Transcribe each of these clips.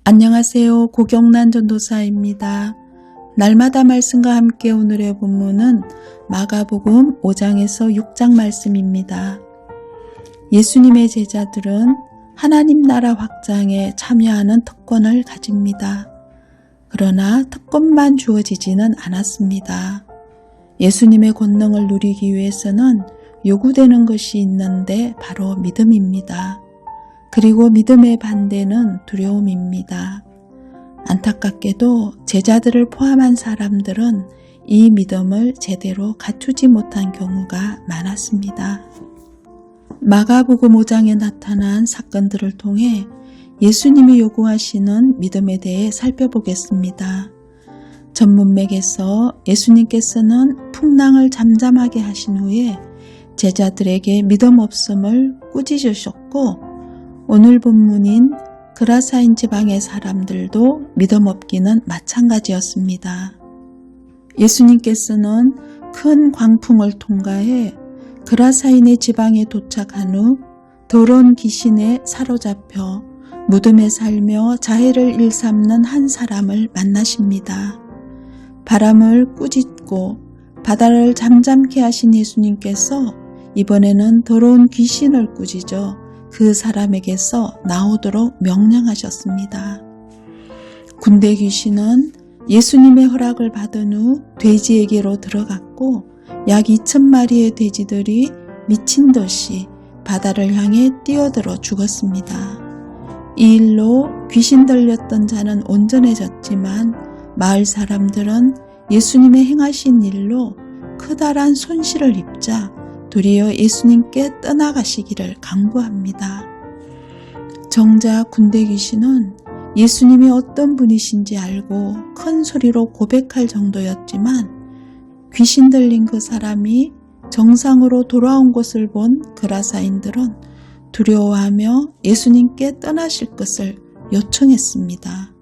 안녕하세요. 고경란 전도사입니다. 날마다 말씀과 함께 오늘의 본문은 마가복음 5장에서 6장 말씀입니다. 예수님의 제자들은 하나님 나라 확장에 참여하는 특권을 가집니다. 그러나 특권만 주어지지는 않았습니다. 예수님의 권능을 누리기 위해서는 요구되는 것이 있는데 바로 믿음입니다. 그리고 믿음의 반대는 두려움입니다. 안타깝게도 제자들을 포함한 사람들은 이 믿음을 제대로 갖추지 못한 경우가 많았습니다. 마가복음 5장에 나타난 사건들을 통해 예수님이 요구하시는 믿음에 대해 살펴보겠습니다. 전 문맥에서 예수님께서는 풍랑을 잠잠하게 하신 후에 제자들에게 믿음 없음을 꾸짖으셨고, 오늘 본문인 그라사인 지방의 사람들도 믿음 없기는 마찬가지였습니다. 예수님께서는 큰 광풍을 통과해 그라사인의 지방에 도착한 후 더러운 귀신에 사로잡혀 무덤에 살며 자해를 일삼는 한 사람을 만나십니다. 바람을 꾸짖고 바다를 잠잠케 하신 예수님께서 이번에는 더러운 귀신을 꾸짖어 그 사람에게서 나오도록 명령하셨습니다. 군대 귀신은 예수님의 허락을 받은 후 돼지에게로 들어갔고 약 2,000마리의 돼지들이 미친 듯이 바다를 향해 뛰어들어 죽었습니다. 이 일로 귀신 들렸던 자는 온전해졌지만 마을 사람들은 예수님의 행하신 일로 커다란 손실을 입자 도리어 예수님께 떠나가시기를 강구합니다. 정작 군대 귀신은 예수님이 어떤 분이신지 알고 큰 소리로 고백할 정도였지만 귀신 들린 그 사람이 정상으로 돌아온 것을 본 그라사인들은 두려워하며 예수님께 떠나실 것을 요청했습니다.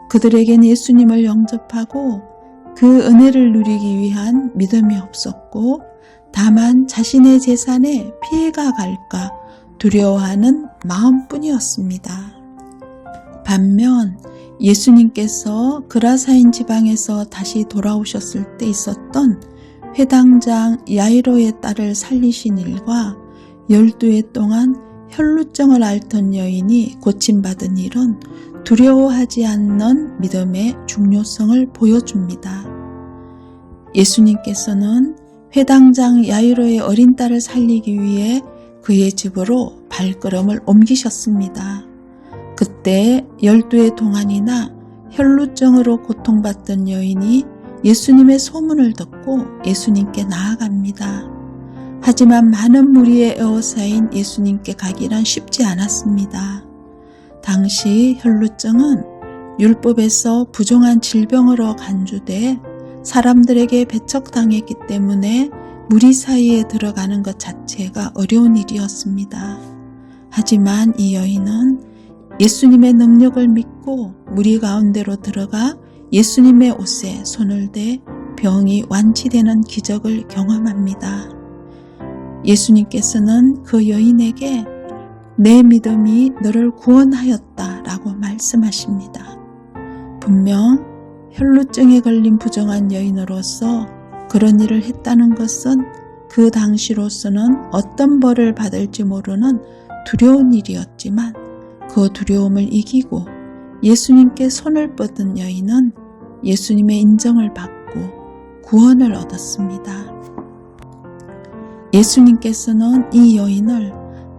그들에겐 예수님을 영접하고 그 은혜를 누리기 위한 믿음이 없었고 다만 자신의 재산에 피해가 갈까 두려워하는 마음뿐이었습니다. 반면 예수님께서 그라사인 지방에서 다시 돌아오셨을 때 있었던 회당장 야이로의 딸을 살리신 일과 12해 동안 혈루증을 앓던 여인이 고침받은 일은 두려워하지 않는 믿음의 중요성을 보여줍니다. 예수님께서는 회당장 야이로의 어린 딸을 살리기 위해 그의 집으로 발걸음을 옮기셨습니다. 그때 12해 동안이나 혈루증으로 고통받던 여인이 예수님의 소문을 듣고 예수님께 나아갑니다. 하지만 많은 무리에 에워싸인 예수님께 가기란 쉽지 않았습니다. 당시 혈루증은 율법에서 부정한 질병으로 간주돼 사람들에게 배척당했기 때문에 무리 사이에 들어가는 것 자체가 어려운 일이었습니다. 하지만 이 여인은 예수님의 능력을 믿고 무리 가운데로 들어가 예수님의 옷에 손을 대 병이 완치되는 기적을 경험합니다. 예수님께서는 그 여인에게 내 믿음이 너를 구원하였다 라고 말씀하십니다. 분명 혈루증에 걸린 부정한 여인으로서 그런 일을 했다는 것은 그 당시로서는 어떤 벌을 받을지 모르는 두려운 일이었지만 그 두려움을 이기고 예수님께 손을 뻗은 여인은 예수님의 인정을 받고 구원을 얻었습니다. 예수님께서는 이 여인을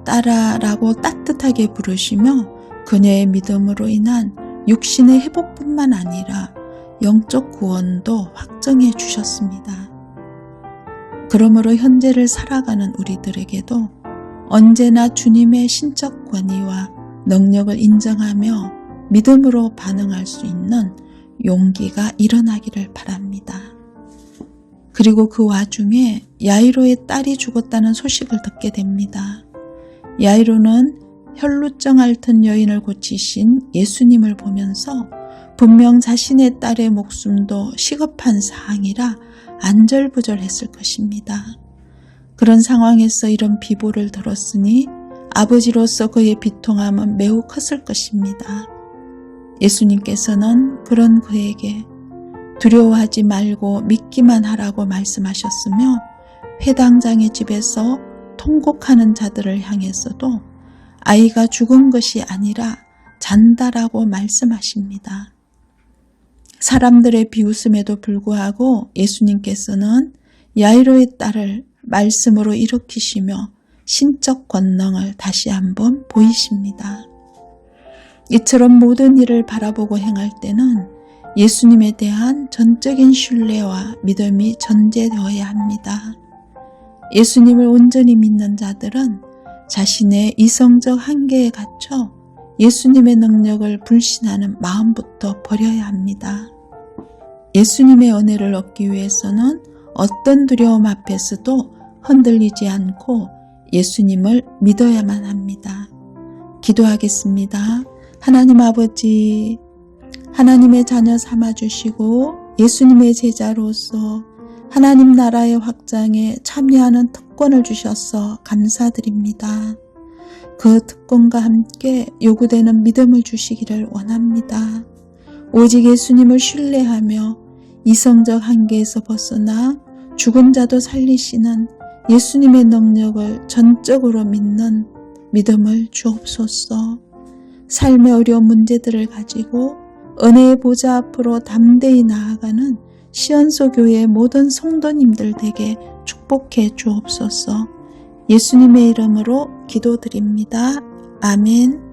딸아라고 따뜻하게 부르시며 그녀의 믿음으로 인한 육신의 회복뿐만 아니라 영적 구원도 확정해 주셨습니다. 그러므로 현재를 살아가는 우리들에게도 언제나 주님의 신적 권위와 능력을 인정하며 믿음으로 반응할 수 있는 용기가 일어나기를 바랍니다. 그리고 그 와중에 야이로의 딸이 죽었다는 소식을 듣게 됩니다. 야이로는 혈루증 앓던 여인을 고치신 예수님을 보면서 분명 자신의 딸의 목숨도 시급한 사항이라 안절부절했을 것입니다. 그런 상황에서 이런 비보를 들었으니 아버지로서 그의 비통함은 매우 컸을 것입니다. 예수님께서는 그런 그에게 두려워하지 말고 믿기만 하라고 말씀하셨으며 회당장의 집에서 통곡하는 자들을 향해서도 아이가 죽은 것이 아니라 잔다라고 말씀하십니다. 사람들의 비웃음에도 불구하고 예수님께서는 야이로의 딸을 말씀으로 일으키시며 신적 권능을 다시 한번 보이십니다. 이처럼 모든 일을 바라보고 행할 때는 예수님에 대한 전적인 신뢰와 믿음이 전제되어야 합니다. 예수님을 온전히 믿는 자들은 자신의 이성적 한계에 갇혀 예수님의 능력을 불신하는 마음부터 버려야 합니다. 예수님의 은혜를 얻기 위해서는 어떤 두려움 앞에서도 흔들리지 않고 예수님을 믿어야만 합니다. 기도하겠습니다. 하나님 아버지, 하나님의 자녀 삼아주시고 예수님의 제자로서 하나님 나라의 확장에 참여하는 특권을 주셔서 감사드립니다. 그 특권과 함께 요구되는 믿음을 주시기를 원합니다. 오직 예수님을 신뢰하며 이성적 한계에서 벗어나 죽은 자도 살리시는 예수님의 능력을 전적으로 믿는 믿음을 주옵소서. 삶의 어려운 문제들을 가지고 은혜의 보좌 앞으로 담대히 나아가는 시연소 교회의 모든 성도님들 되게 축복해 주옵소서. 예수님의 이름으로 기도드립니다. 아멘.